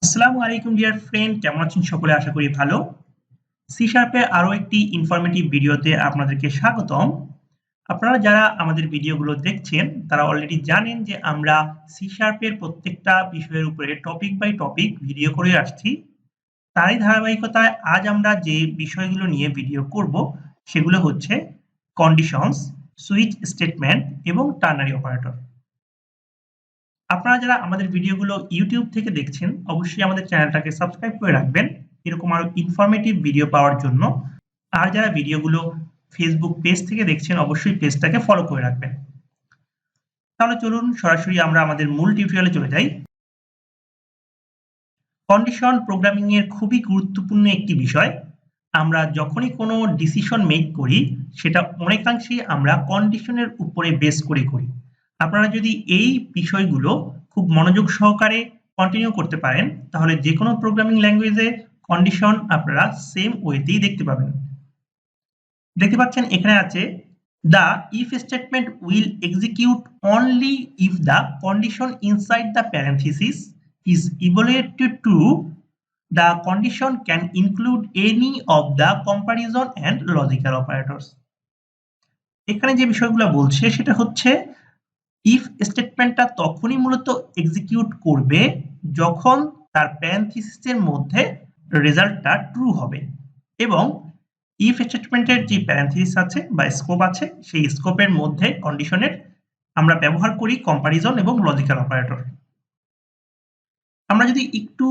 আসসালামু আলাইকুম dear friend, কেমন আছেন সকলে? আশা করি ভালো। সি শার্পের আরো একটি ইনফরমেটিভ ভিডিওতে আপনাদেরকে স্বাগতম। আপনারা যারা আমাদের ভিডিওগুলো দেখছেন তারা অলরেডি জানেন যে আমরা সি শার্পের প্রত্যেকটা বিষয়ের উপরে টপিক বাই টপিক ভিডিও করে আসছি। তারই ধারাবাহিকতায় আজ আমরা যে বিষয়গুলো নিয়ে ভিডিও করব সেগুলো হচ্ছে কন্ডিশনস, সুইচ স্টেটমেন্ট এবং টার্নারি অপারেটর। আপনারা যারা আমাদের ভিডিওগুলো ইউটিউব থেকে দেখছেন অবশ্যই আমাদের চ্যানেলটাকে সাবস্ক্রাইব করে রাখবেন এরকম আরো ইনফরমেটিভ ভিডিও পাওয়ার জন্য। আর যারা ভিডিওগুলো ফেসবুক পেজ থেকে দেখছেন অবশ্যই পেজটাকে ফলো করে রাখবেন। তাহলে চলুন সরাসরি আমরা আমাদের মূল টিউটোরিয়ালে চলে যাই। কন্ডিশন প্রোগ্রামিং এর খুবই গুরুত্বপূর্ণ একটি বিষয়। আমরা যখনই কোনো ডিসিশন মেক করি সেটা অনেকাংশেই আমরা কন্ডিশনের উপরে বেস করে করি। আপনারা যদি এই বিষয়গুলো খুব মনোযোগ সহকারে কন্টিনিউ করতে পারেন তাহলে যে কোনো প্রোগ্রামিং ল্যাঙ্গুয়েজে কন্ডিশন আপনারা সেম ওয়েতেই দেখতে পাবেন। দেখতে পাচ্ছেন এখানে আছে the if statement will execute only if the condition inside the parenthesis is evaluated true. The condition can include any of the comparison and logical operators. এখানে যে বিষয়গুলো বলছে সেটা হচ্ছে if স্টেটমেন্টটা তখনই মূলত এক্সিকিউট করবে যখন তার প্যারেনথিসিসের মধ্যে রেজাল্টটা ট্রু হবে এবং if স্টেটমেন্টের যে প্যারেনথিসিস আছে বা স্কোপ আছে সেই স্কোপের মধ্যে কন্ডিশনের আমরা ব্যবহার করি কম্পারিজন এবং লজিক্যাল অপারেটর। আমরা যদি একটু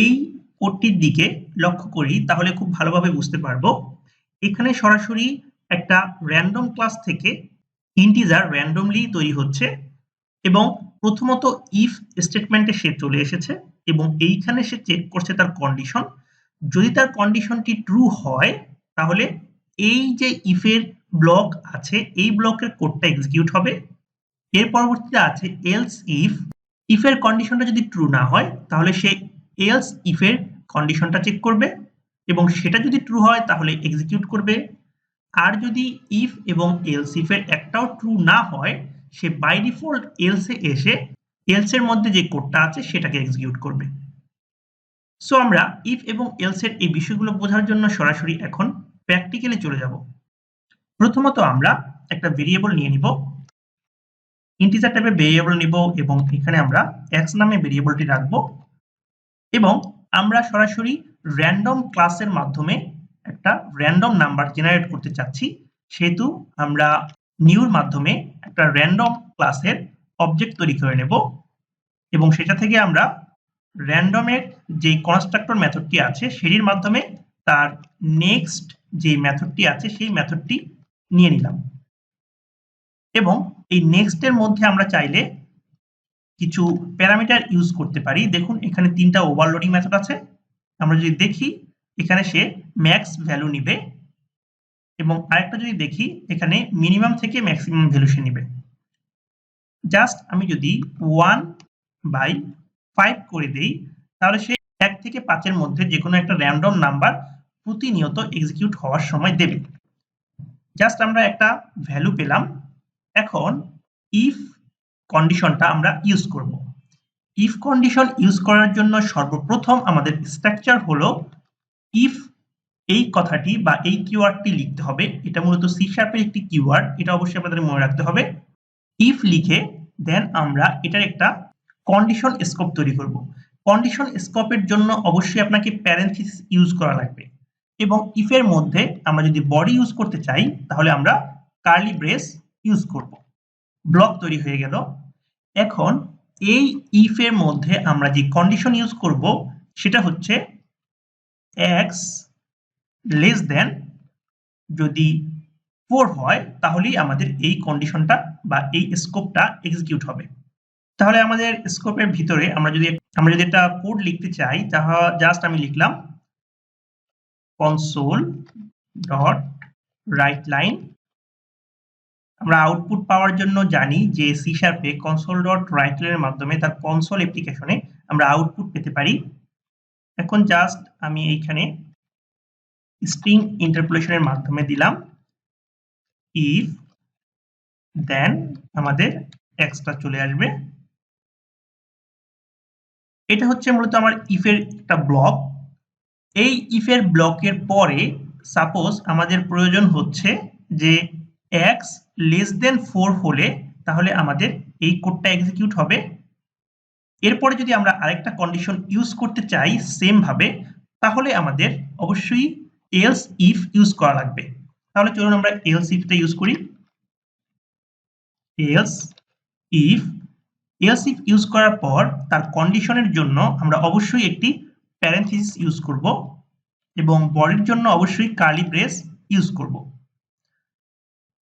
এই কোডটির দিকে লক্ষ্য করি তাহলে খুব ভালোভাবে বুঝতে পারবো। এখানে সরাসরি একটা র্যান্ডম ক্লাস থেকে ইন্টিজার র্যান্ডমলি তৈরি হচ্ছে এবং প্রথমত ইফ স্টেটমেন্টে সে চলে এসেছে এবং এইখানে সে চেক করছে তার কন্ডিশন। যদি তার কন্ডিশনটি ট্রু হয় তাহলে এই যে ইফের ব্লক আছে এই ব্লকের কোডটা এক্সিকিউট হবে। এর পরবর্তীতে আছে এলস ইফ। ইফের কন্ডিশনটা যদি ট্রু না হয় তাহলে সে এলস ইফের কন্ডিশনটা চেক করবে এবং সেটা যদি ট্রু হয় তাহলে এক্সিকিউট করবে। আর যদি ইফ এবং এলস ইফের একটাও ট্রু না হয় সে বাই ডিফল্ট এলসে এসে এলসের মধ্যে যে কোডটা আছে সেটাকে এক্সিকিউট করবে। সো আমরা ইফ এবং এলসের এই বিষয়গুলো বোঝার জন্য সরাসরি এখন প্র্যাকটিক্যালি চলে যাব। প্রথমত আমরা একটা ভেরিয়েবল নিয়ে নিব, ইন্টিজার টাইপের ভেরিয়েবল নিব এবং এখানে আমরা এক্স নামে ভেরিয়েবলটি রাখবো এবং আমরা সরাসরি র্যান্ডম ক্লাসের মাধ্যমে একটা র্যান্ডম নাম্বার জেনারেট করতে চাচ্ছি, সেহেতু আমরা নিউর মাধ্যমে একটা র্যান্ডম ক্লাসের অবজেক্ট তৈরি করে নেব এবং সেটা থেকে আমরা র্যান্ডমের যে কনস্ট্রাক্টর মেথডটি আছে সেটির মাধ্যমে তার নেক্সট যে মেথডটি আছে সেই মেথডটি নিয়ে নিলাম এবং এই নেক্সট এর মধ্যে আমরা চাইলে কিছু প্যারামিটার ইউজ করতে পারি। দেখুন এখানে তিনটা ওভারলোডিং মেথড আছে। আমরা যদি দেখি এখানে সে ম্যাক্স ভ্যালু নিবে এবং আরেকটা যদি দেখি এখানে মিনিমাম থেকে ম্যাক্সিমাম ভ্যালু সে নিবে। জাস্ট আমি যদি 1/5 করে দেই তাহলে সে 1 থেকে 5 এর মধ্যে যে কোনো একটা র্যান্ডম নাম্বার প্রতিনিয়ত এক্সিকিউট হওয়ার সময় দেবে। জাস্ট আমরা একটা ভ্যালু পেলাম। এখন ইফ কন্ডিশনটা আমরা ইউজ করব। ইফ কন্ডিশন ইউজ করার জন্য সর্বপ্রথম আমাদের স্ট্রাকচার হলো ইফ এই কথাটি বা এই কিওয়ার্ডটি লিখতে হবে। এটা মূলত সি শার্পের একটি কিওয়ার্ড, এটা অবশ্যই আপনাদের মনে রাখতে হবে। ইফ লিখে দেন আমরা এটার একটা কন্ডিশন স্কোপ তৈরি করব। কন্ডিশন স্কোপের জন্য অবশ্যই আপনাকে প্যারেনথিসিস ইউজ করা লাগবে এবং ইফের মধ্যে আমরা যদি বডি ইউজ করতে চাই তাহলে আমরা কার্লি ব্রেস ইউজ করব। ব্লক তৈরি হয়ে গেল। এখন এই ইফ এর মধ্যে আমরা যে কন্ডিশন ইউজ করব সেটা হচ্ছে x লেস দেন যদি 4 হয় তাহলেই আমাদের এই কন্ডিশনটা বা এই স্কোপটা এক্সিকিউট হবে। তাহলে আমাদের স্কোপের ভিতরে আমরা যদি একটা কোড লিখতে চাই তাহলে জাস্ট আমি লিখলাম console.writeLine। আমরা আউটপুট পাওয়ার জন্য জানি যে সি শার্পে console.writeLine এর মাধ্যমে তার কনসোল অ্যাপ্লিকেশনে আমরা আউটপুট পেতে পারি। এখন জাস্ট আমি এইখানে স্ট্রিং ইন্টারপোলেশনের মাধ্যমে দিলাম ইফ, দেন আমাদের এক্সটা চলে আসবে এটা হচ্ছে মূলত আমার ইফের একটা ব্লক। এই ইফের ব্লকের পরে সাপোজ আমাদের প্রয়োজন হচ্ছে যে x লেস দেন 4 হলে তাহলে আমাদের এই কোডটা এক্সিকিউট হবে। এরপরে যদি আমরা আরেকটা কন্ডিশন ইউজ করতে চাই সেম ভাবে, তাহলে আমাদের অবশ্যই এলস ইফ ইউজ করা লাগবে। তাহলে চলুন আমরা এলস ইফটা ইউজ করি। এলস ইফ ইউজ করার পর তার কন্ডিশনের জন্য আমরা অবশ্যই একটি প্যারেনথেসিস ইউজ করব এবং বডির জন্য অবশ্যই কার্লি ব্রেস ইউজ করব।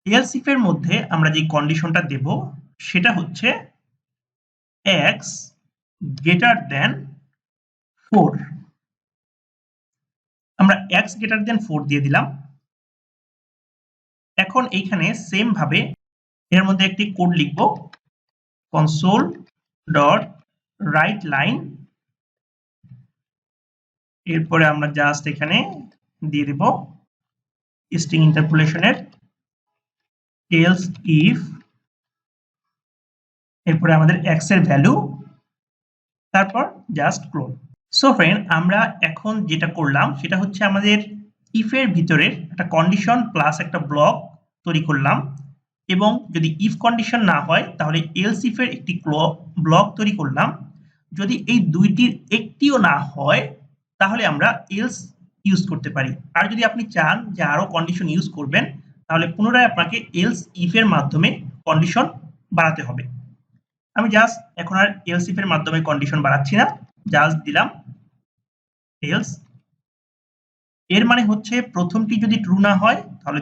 এলস ইফ এর মধ্যে আমরা যে কন্ডিশনটা দেব সেটা হচ্ছে x গ্রেটার দেন 4। আমরা x গ্রেটার দেন 4 দিয়ে দিলাম। এখন এইখানে সেম ভাবে এর মধ্যে একটি কোড লিখব, console.WriteLine। এরপরে আমরা জাস্ট এখানে দিয়ে দেব স্ট্রিং ইন্টারপোলেশনের এলস ইফ, এরপরে আমাদের x এর ভ্যালু, তারপর জাস্ট ক্লোন। সো ফ্রেন্ড, আমরা এখন যেটা করলাম সেটা হচ্ছে আমাদের ইফের ভিতরে একটা কন্ডিশন প্লাস একটা ব্লক তৈরি করলাম, এবং যদি ইফ কন্ডিশন না হয় তাহলে এলস ইফের একটি ব্লক তৈরি করলাম। যদি এই দুইটির একটিও না হয় তাহলে আমরা এলস ইউজ করতে পারি। আর যদি আপনি চান যে আরো কন্ডিশন ইউজ করবেন তাহলে পুনরায় আপনাকে এলস ইফের মাধ্যমে কন্ডিশন বাড়াতে হবে। আমি জাস্ট এখন আর এলস ইফের মাধ্যমে কন্ডিশন বাড়াচ্ছি না, জাস্ট দিলাম এলস। এর মানে হচ্ছে প্রথমটি যদি ট্রু না হয় তাহলে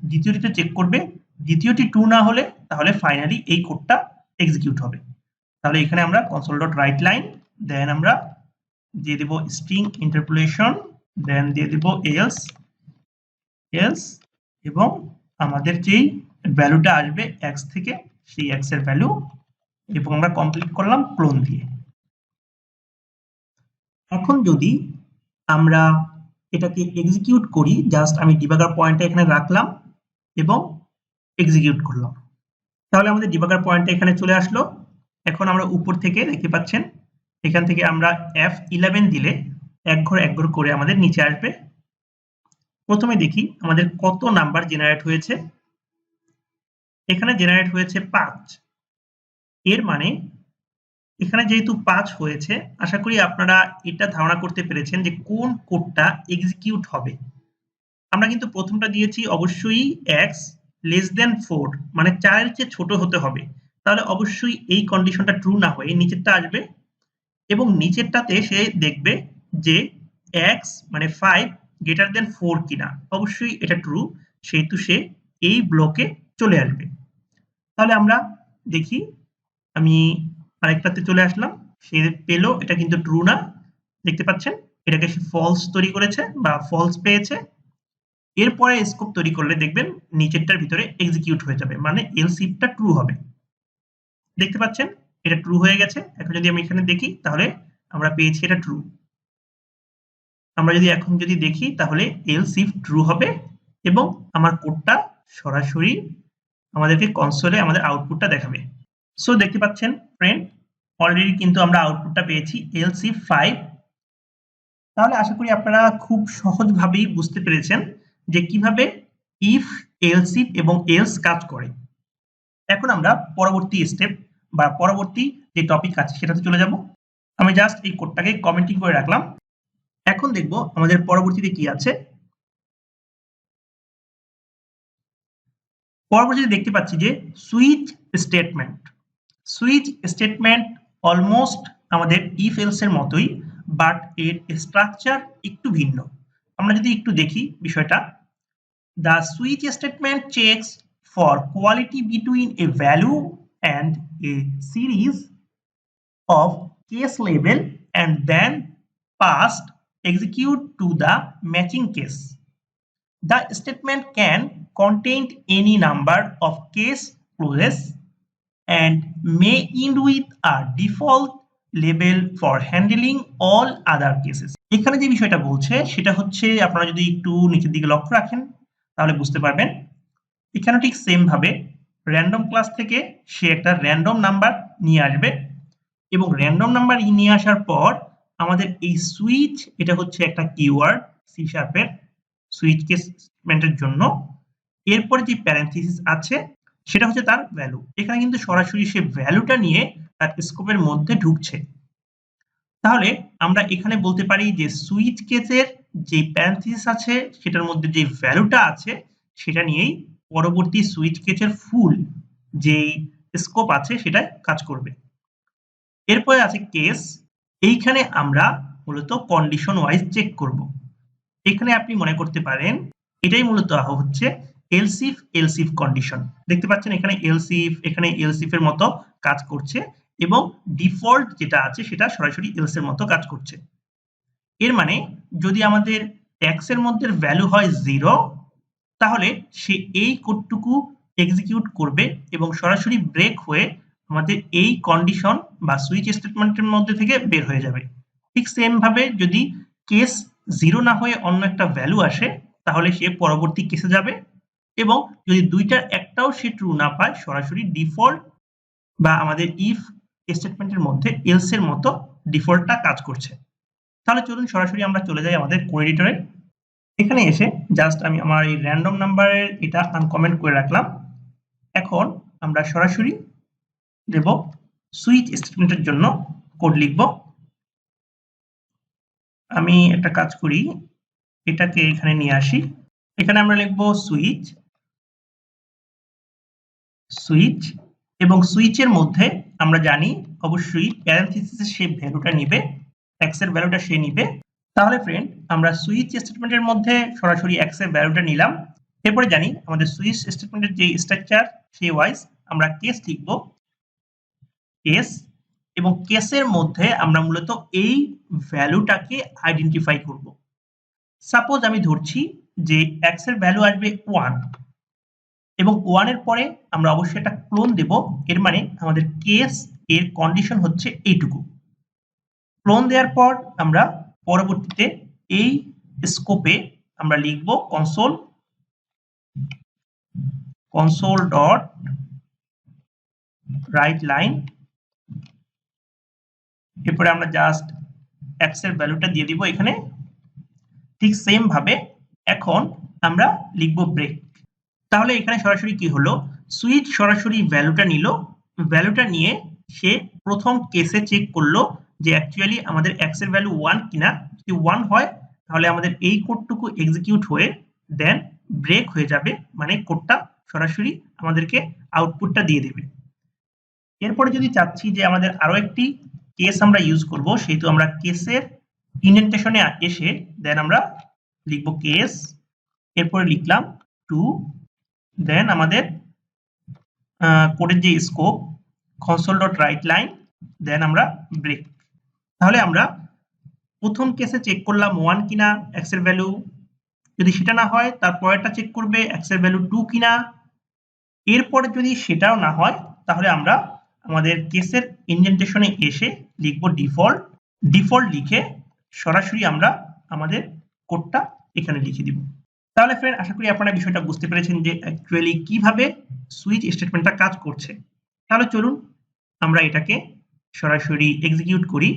দ্বিতীয়টিতে চেক করবে, দ্বিতীয়টি ট্রু না হলে তাহলে ফাইনালি এই কোডটা এক্সিকিউট হবে। তাহলে এখানে আমরা console.WriteLine, দেন আমরা দিয়ে দেব স্ট্রিং ইন্টারপোলেশন, দেন দিয়ে দেব এলস এবং আমাদের যেই ভ্যালুটা আসবে x থেকে সেই x এর ভ্যালু, এবং আমরা কমপ্লিট করলাম ক্লোন দিয়ে। এখন যদি আমরা এটাকে এক্সিকিউট করি, জাস্ট আমি ডিবাগার পয়েন্টটা এখানে রাখলাম এবং এক্সিকিউট করলাম, তাহলে আমাদের ডিবাগার পয়েন্টটা এখানে চলে আসলো। এখন আমরা উপর থেকে দেখতে পাচ্ছেন এখান থেকে আমরা F11 দিলে এক ঘর করে আমাদের নিচে আসবে। প্রথমে দেখি আমাদের কত নাম্বার জেনারেট হয়েছে। এখানে জেনারেট হয়েছে 5। এর মানে এখানে যেহেতু 5 হয়েছে, আশা করি আপনারা এটা ধারণা করতে পেরেছেন যে কোন কোডটা এক্সিকিউট হবে। আমরা কিন্তু প্রথমটা দিয়েছি অবশ্যই x লেস দেন 4, মানে 4 এর চেয়ে ছোট হতে হবে। তাহলে অবশ্যই এই কন্ডিশনটা ট্রু না হয়ে নিচেরটা আসবে, এবং নিচেরটাতে সে দেখবে যে x মানে 5 গ্রেটার দেন 4 কিনা। অবশ্যই এটা ট্রু, সেহেতু সে এই ব্লকে চলে আসবে। তাহলে আমরা দেখি, আমি আরেকটাতে চলে আসলাম, সে পেল এটা কিন্তু ট্রু না, দেখতে পাচ্ছেন এটাকে সে ফলস তৈরি করেছে বা ফলস পেয়েছে। এরপরে স্কোপ তৈরি করলে দেখবেন নিচেরটার ভিতরে এক্সিকিউট হয়ে যাবে, মানে এলস ইফটা ট্রু হবে। দেখতে পাচ্ছেন এটা ট্রু হয়ে গেছে। এখন যদি আমি এখানে দেখি তাহলে আমরা পেয়েছি এটা ট্রু। আমরা যদি এখন যদি দেখি তাহলে এলস ইফ ট্রু হবে এবং আমার কোডটা সরাসরি আমাদেরকে কনসোলে আমাদের আউটপুটটা দেখাবে। সো দেখতে পাচ্ছেন ফ্রেন্ড, অলরেডি কিন্তু আমরা আউটপুটটা পেয়েছি এলস ইফ 5। তাহলে আশা করি আপনারা খুব সহজভাবেই বুঝতে পেরেছেন যে কিভাবে ইফ, এলস ইফ এবং এলস কাজ করে। এখন আমরা পরবর্তী স্টেপ বা পরবর্তী যে টপিক আছে সেটাতে চলে যাব। আমি জাস্ট এই কোডটাকে কমেন্টিং করে রাখলাম। এখন দেখব আমাদের পরবর্তীতে কি আছে। পরবর্তীতে দেখতে পাচ্ছি যে সুইচ স্টেটমেন্ট অলমোস্ট আমাদের ইফ এলস এর মতোই, বাট এর স্ট্রাকচার একটু ভিন্ন। আমরা যদি একটু দেখি বিষয়টা, the switch statement checks for quality between a value and a series of case label and then passed execute to the matching case. The statement can contain any number of case clauses and may end with a default label for handling all other cases. এখানে যে বিষয়টা বলছে সেটা হচ্ছে, আপনারা যদি একটু নিচের দিকে লক্ষ্য রাখেন তাহলে বুঝতে পারবেন। এখানে ঠিক সেম ভাবে র্যান্ডম ক্লাস থেকে সে একটা র্যান্ডম নাম্বার নিয়ে আসবে এবং র্যান্ডম নাম্বার নিয়ে আসার পর আমাদের এই সুইচ, এটা হচ্ছে একটা কিওয়ার্ড সি শার্পের সুইচ কেস স্টেটমেন্টের জন্য। এরপরে যে প্যারেনথেসিস আছে সেটা হচ্ছে তার ভ্যালু। এখানে কিন্তু সরাসরি সে ভ্যালুটা নিয়ে তার স্কোপের মধ্যে ঢুকছে। তাহলে আমরা এখানে বলতে পারি যে সুইচ কেসের যে প্যারেনথেসিস আছে সেটার মধ্যে যে ভ্যালুটা আছে সেটা নিয়েই পরবর্তী সুইচ কেসের ফুল যে স্কোপ আছে সেটা কাজ করবে। এরপরে আছে কেস। এইখানে আমরা মূলত কন্ডিশন ওয়াইজ চেক করব। এখানে আপনি মনে করতে পারেন এটাই মূলত হচ্ছে এলস ইফ কন্ডিশন। দেখতে পাচ্ছেন এখানে এলস ইফ এর মতো কাজ করছে এবং ডিফল্ট যেটা আছে সেটা সরাসরি এলস এর মতো কাজ করছে। এর মানে যদি আমাদের ট্যাক্স এর মধ্যে ভ্যালু হয় 0 তাহলে সে এই কোডটুকু এক্সিকিউট করবে এবং সরাসরি ব্রেক হয়ে আমাদের এই কন্ডিশন বা সুইচ স্টেটমেন্টের মধ্যে থেকে বের হয়ে যাবে। ঠিক সেম ভাবে যদি কেস 0 না হয়ে অন্য একটা ভ্যালু আসে তাহলে সে পরবর্তী কেসে যাবে এবং যদি দুইটার একটাও সে ট্রু না পায় সরাসরি ডিফল্ট বা আমাদের ইফ স্টেটমেন্টের মধ্যে এলস এর মতো ডিফল্টটা কাজ করছে। তাহলে চলুন সরাসরি আমরা চলে যাই আমাদের কোড এডিটরে। এখানে এসে জাস্ট আমি আমার এই র্যান্ডম নাম্বারের এটা আনকমেন্ট করে রাখলাম। এখন আমরা সরাসরি দেব সুইচ স্টেটমেন্টের জন্য কোড লিখব। আমি একটা কাজ করি, এটাকে এখানে নিয়ে আসি। এখানে আমরা লিখব সুইচ এবং সুইচের মধ্যে আমরা জানি অবশ্যই প্যারেনথেসিসে সে ভ্যালুটা নিবে, এক্স এর ভ্যালুটা সে নিবে। তাহলে ফ্রেন্ড আমরা সুইচ স্টেটমেন্টের মধ্যে সরাসরি এক্স এর ভ্যালুটা নিলাম। এরপরে জানি আমাদের সুইচ স্টেটমেন্টের যে স্ট্রাকচার সেই ওয়াইজ আমরা কেস লিখব, কেস, এবং কেসের মধ্যে আমরা মূলত এই ভ্যালুটাকে আইডেন্টিফাই করব। সাপোজ আমি ধরছি যে এক্স এর ভ্যালু আসবে 1 এবং 1 এর পরে আমরা অবশ্যই একটা ক্লোন দেব। এর মানে আমাদের কেস এর কন্ডিশন হচ্ছে এইটুকু। ক্লোন দেওয়ার পর আমরা পরবর্তীতে এই স্কোপে আমরা লিখব console ডট রাইট লাইন। এরপরে আমরা জাস্ট এক্স এর ভ্যালুটা দিয়ে দিব এখানে। ঠিক সেম ভাবে এখন আমরা লিখব ব্রেক। তাহলে এখানে সরাসরি কি হলো, সুইচ সরাসরি ভ্যালুটা নিল, ভ্যালুটা নিয়ে সে প্রথম কেসে চেক করলো যে অ্যাকচুয়ালি আমাদের এক্স এর ভ্যালু 1 কিনা। যদি 1 হয় তাহলে আমাদের এই কোডটুকু এক্সিকিউট হয়ে দেন ব্রেক হয়ে যাবে, মানে কোডটা সরাসরি আমাদেরকে আউটপুটটা দিয়ে দেবে। এরপরে যদি চাচ্ছি যে আমাদের আরো একটি কেস আমরা ইউজ করব, সেহেতু আমরা কেসের ইন্ডেন্টেশনে এসে দেন আমরা লিখব কেস, এরপরে লিখলাম 2, দেন আমাদের কোডের যে স্কোপ console.WriteLine, দেন আমরা ব্রেক। তাহলে আমরা প্রথম কেসে চেক করলাম 1 কিনা এক্স এর ভ্যালু, যদি সেটা না হয় তারপরেরটা চেক করবে এক্স এর ভ্যালু 2 কিনা। এরপরে যদি সেটাও না হয় তাহলে আমরা আমাদের কেসের ইন্ডেন্টেশনে এসে লিখব ডিফল্ট লিখে সরাসরি আমরা আমাদের কোডটা এখানে লিখে দিব। তাহলে ফ্রেন্ড আশা করি আপনারা বিষয়টা বুঝতে পেরেছেন যে অ্যাকচুয়ালি কিভাবে সুইচ স্টেটমেন্টটা কাজ করছে। তাহলে চলুন আমরা এটাকে সরাসরি এক্সিকিউট করি।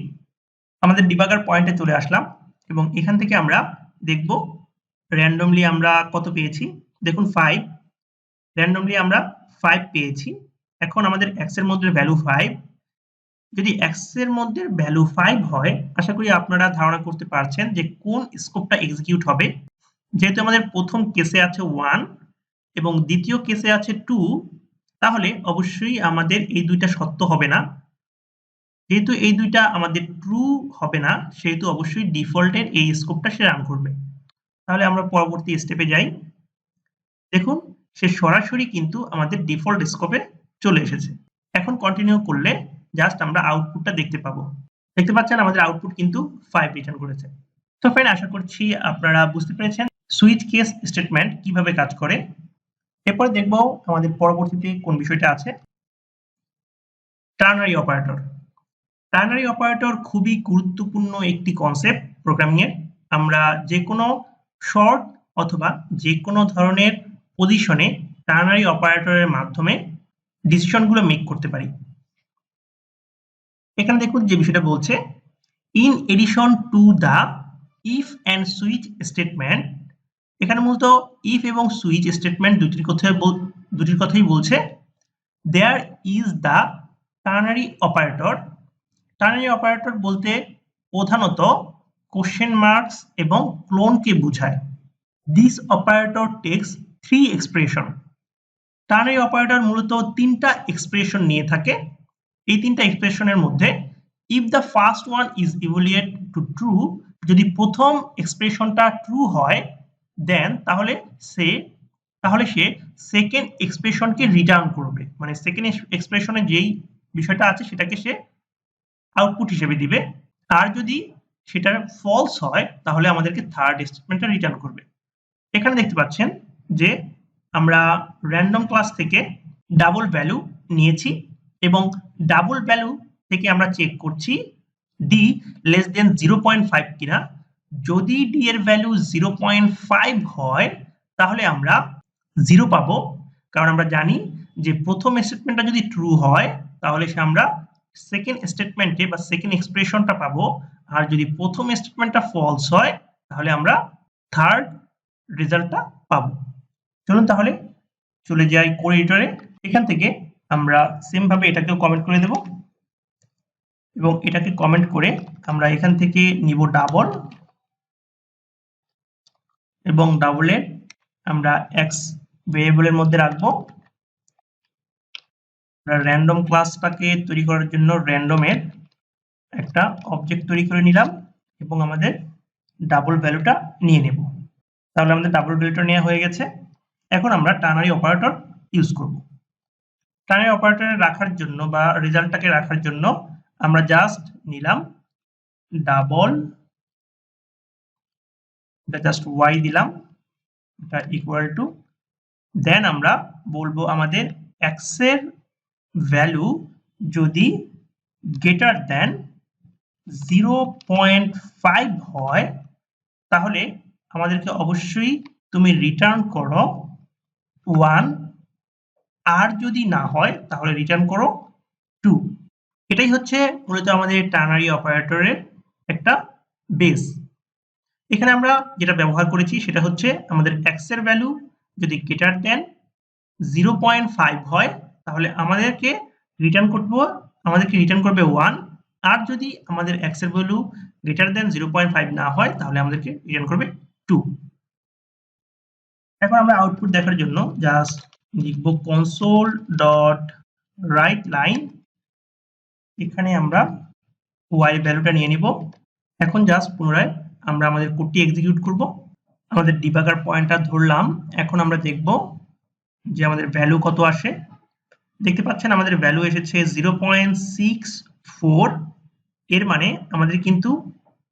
আমাদের ডিবাগার পয়েন্টে চলে আসলাম এবং এখান থেকে আমরা দেখব র্যান্ডমলি আমরা কত পেয়েছি। দেখুন 5, র্যান্ডমলি আমরা 5 পেয়েছি। এখন আমাদের এক্স এর মধ্যে ভ্যালু 5। যদি এক্স এর মধ্যে ভ্যালু 5 হয় আশা করি আপনারা ধারণা করতে পারছেন যে কোন স্কোপটা এক্সিকিউট হবে। যেহেতু আমাদের প্রথম কেসে আছে 1 এবং দ্বিতীয় কেসে আছে 2, তাহলে অবশ্যই আমাদের এই দুইটা সত্য হবে না। যেহেতু এই দুইটা আমাদের ট্রু হবে না সেহেতু অবশ্যই ডিফল্টের এই স্কোপটা সে রান করবে। তাহলে আমরা পরবর্তী স্টেপে যাই। দেখুন সে সরাসরি কিন্তু আমাদের ডিফল্ট স্কোপে চলে এসেছে। এখন কন্টিনিউ করলে জাস্ট আমরা আউটপুটটা দেখতে পাবো। দেখতে পাচ্ছেন আমাদের আউটপুট কিন্তু 5 রিটার্ন করেছে। তো ফ্রেন্ড আশা করছি আপনারা বুঝতে পেরেছেন সুইচ কেস স্টেটমেন্ট কিভাবে কাজ করে। এরপরে দেখব আমাদের পরবর্তীতে কোন বিষয়টা আছে, টার্নারি অপারেটর। টার্নারি অপারেটর খুবই গুরুত্বপূর্ণ একটি কনসেপ্ট প্রোগ্রামিং এর। আমরা যে কোনো শর্ট অথবা যে কোনো ধরনের পজিশনে টার্নারি অপারেটরের মাধ্যমে ডিসিশনগুলো মেক করতে পারি। এখানে দেখুন যে বিষয়টা বলছে, in addition to the if and switch statement. এখানে মূলত ইফ এবং সুইচ স্টেটমেন্ট দুটির কথাই বলছে। There is the ternary operator. Ternary operator বলতে প্রধানত কোশ্চেন মার্কস এবং ক্লোনকে বোঝায়। This operator takes 3 expression. Ternary operator মূলত 3টা এক্সপ্রেশন নিয়ে থাকে। এই 3টা এক্সপ্রেশনের মধ্যে if the first one is evaluate to true, যদি প্রথম এক্সপ্রেশনটা ট্রু হয়, দেন তাহলে সে সেকেন্ড এক্সপ্রেশনকে রিটার্ন করবে, মানে সেকেন্ড এক্সপ্রেশনে যেই বিষয়টা আছে সেটাকে সে আউটপুট হিসেবে দিবে। আর যদি সেটা ফলস হয় তাহলে আমাদেরকে থার্ড স্টেটমেন্টটা রিটার্ন করবে। এখানে দেখতে পাচ্ছেন যে আমরা র্যান্ডম ক্লাস থেকে ডাবল ভ্যালু নিয়েছি এবং ডাবল ভ্যালু থেকে আমরা চেক করছি ডি লেস দেন 0.5 কিনা। যদি ডি এর ভ্যালু 0.5 হয় তাহলে আমরা 0 পাবো, কারণ আমরা জানি যে প্রথম স্টেটমেন্টটা যদি ট্রু হয় তাহলে আমরা সেকেন্ড স্টেটমেন্টে বা সেকেন্ড এক্সপ্রেশনটা পাবো, আর যদি প্রথম স্টেটমেন্টটা ফলস হয় তাহলে আমরা থার্ড রেজাল্টটা পাবো। চলুন তাহলে চলে যাই কোড এডিটরে। এখান থেকে আমরা সেম ভাবে এটাকেও কমেন্ট করে দেব এবং এটাকে কমেন্ট করে আমরা এখান থেকে নিব ডাবল এবং ডাবলের আমরা এক্স ভেরিয়েবলের মধ্যে রাখবো। আমরা র্যান্ডম ক্লাসটাকে তৈরি করার জন্য র্যান্ডমের একটা অবজেক্ট তৈরি করে নিলাম এবং আমাদের ডাবল ভ্যালুটা নিয়ে নেব। তাহলে আমাদের ডাবল ভ্যালুটা নেওয়া হয়ে গেছে। এখন আমরা টার্নারি অপারেটর ইউজ করব। টার্নারি অপারেটরে রাখার জন্য বা রেজাল্টটাকে রাখার জন্য আমরা জাস্ট নিলাম ডাবল, এটা জাস্ট ওয়াই দিলাম, এটা ইকুয়াল টু, দেন আমরা বলবো আমাদের এক্স এর ভ্যালু যদি গ্রেটার দেন 0.5 হয় তাহলে আমাদেরকে অবশ্যই তুমি রিটার্ন করো 1, আর যদি না হয় তাহলে রিটার্ন করো 2। এটাই হচ্ছে মূলত আমাদের টার্নারি অপারেটরের একটা বেস। এখানে আমরা যেটা ব্যবহার করেছি সেটা হচ্ছে আমাদের এক্স এর ভ্যালু যদি গ্রেটার দেন 0.5 হয় তাহলে আমাদেরকে রিটার্ন করবে 1, আর যদি আমাদের এক্স এর ভ্যালু গ্রেটার দেন 0.5 না হয় তাহলে আমাদেরকে রিটার্ন করবে 2। এখন আমরা আউটপুট দেখার জন্য জাস্ট লিখব console.writeLine। এখানে আমরা y ভ্যালুটা নিয়ে নিব। এখন জাস্ট পুনরায় আমরা আমাদের কোডটি এক্সিকিউট করব। আমাদের ডিবাগার পয়েন্টার ধরলাম। এখন আমরা দেখব যে আমাদের ভ্যালু কত আসে। দেখতে পাচ্ছেন আমাদের ভ্যালু এসেছে 0.64। এর মানে আমাদের কিন্তু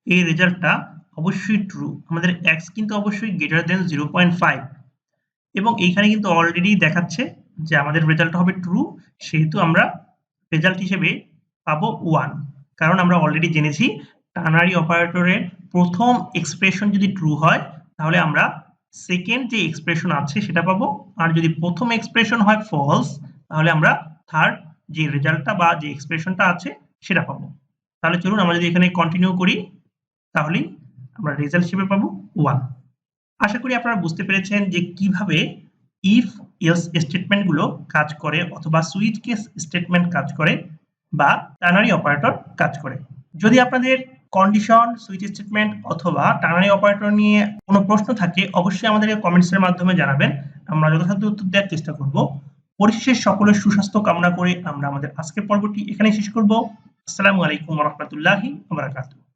এই রেজাল্টটা অবশ্যই ট্রু। আমাদের x কিন্তু অবশ্যই গ্রেটার দেন 0.5 এবং এইখানে কিন্তু অলরেডি দেখাচ্ছে যে আমাদের রেজাল্টটা হবে ট্রু, সেহেতু আমরা রেজাল্ট হিসেবে পাবো 1। কারণ আমরা অলরেডি জেনেছি টার্নারি অপারেটরের প্রথম এক্সপ্রেশন যদি ট্রু হয় তাহলে আমরা সেকেন্ড যে এক্সপ্রেশন আছে সেটা পাবো, আর যদি প্রথম এক্সপ্রেশন হয় ফলস তাহলে আমরা থার্ড যে রেজাল্টটা বা যে এক্সপ্রেশনটা আছে সেটা পাবো। তাহলে চলুন আমরা যদি এখানে কন্টিনিউ করি তাহলেই আমরা রেজাল্ট হিসেবে পাবো 1। আশা করি আপনারা বুঝতে পেরেছেন যে কিভাবে ইফ এলস স্টেটমেন্টগুলো কাজ করে অথবা সুইচ কেস স্টেটমেন্ট কাজ করে বা টার্নারি অপারেটর কাজ করে। যদি আপনাদের কন্ডিশন, সুইচ স্টেটমেন্ট অথবা টার্নারি অপারেটর নিয়ে কোনো প্রশ্ন থাকে অবশ্যই আমাদেরকে কমেন্টসের মাধ্যমে জানাবেন, আমরা যথাসাধ্য উত্তর দেওয়ার চেষ্টা করব। পরিশেষে সকলের সুস্বাস্থ্য কামনা করে আমরা আমাদের আজকের পর্বটি এখানেই শেষ করব। আসসালামু আলাইকুম ওয়া রাহমাতুল্লাহি ওয়া বারাকাতুহু।